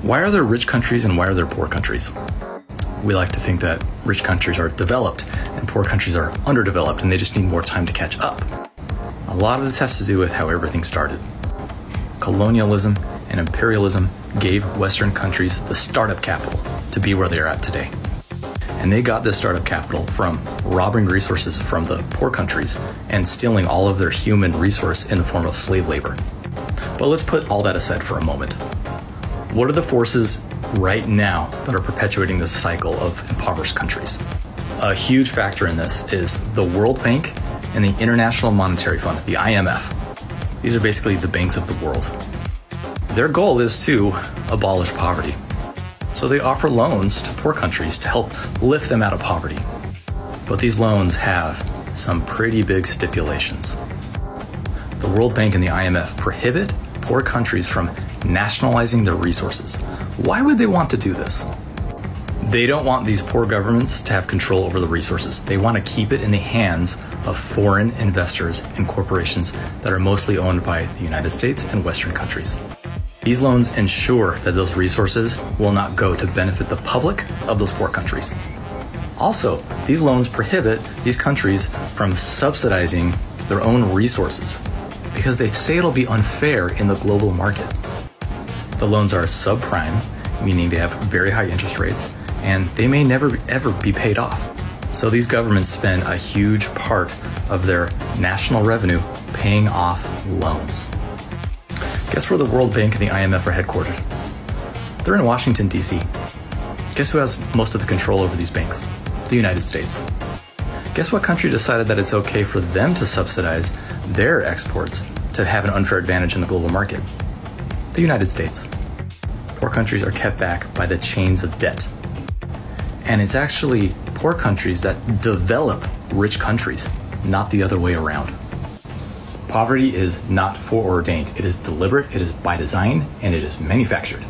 Why are there rich countries and why are there poor countries? We like to think that rich countries are developed and poor countries are underdeveloped and they just need more time to catch up. A lot of this has to do with how everything started. Colonialism and imperialism gave Western countries the startup capital to be where they are at today. And they got this startup capital from robbing resources from the poor countries and stealing all of their human resource in the form of slave labor. But let's put all that aside for a moment. What are the forces right now that are perpetuating this cycle of impoverished countries? A huge factor in this is the World Bank and the International Monetary Fund, the IMF. These are basically the banks of the world. Their goal is to abolish poverty. So they offer loans to poor countries to help lift them out of poverty. But these loans have some pretty big stipulations. The World Bank and the IMF prohibit poor countries from nationalizing their resources. Why would they want to do this? They don't want these poor governments to have control over the resources. They want to keep it in the hands of foreign investors and corporations that are mostly owned by the United States and Western countries. These loans ensure that those resources will not go to benefit the public of those poor countries. Also, these loans prohibit these countries from subsidizing their own resources because they say it'll be unfair in the global market. The loans are subprime, meaning they have very high interest rates, and they may never ever be paid off. So these governments spend a huge part of their national revenue paying off loans. Guess where the World Bank and the IMF are headquartered? They're in Washington, D.C. Guess who has most of the control over these banks? The United States. Guess what country decided that it's okay for them to subsidize their exports to have an unfair advantage in the global market? The United States. Poor countries are kept back by the chains of debt. And it's actually poor countries that develop rich countries, not the other way around. Poverty is not foreordained. It is deliberate, it is by design, and it is manufactured.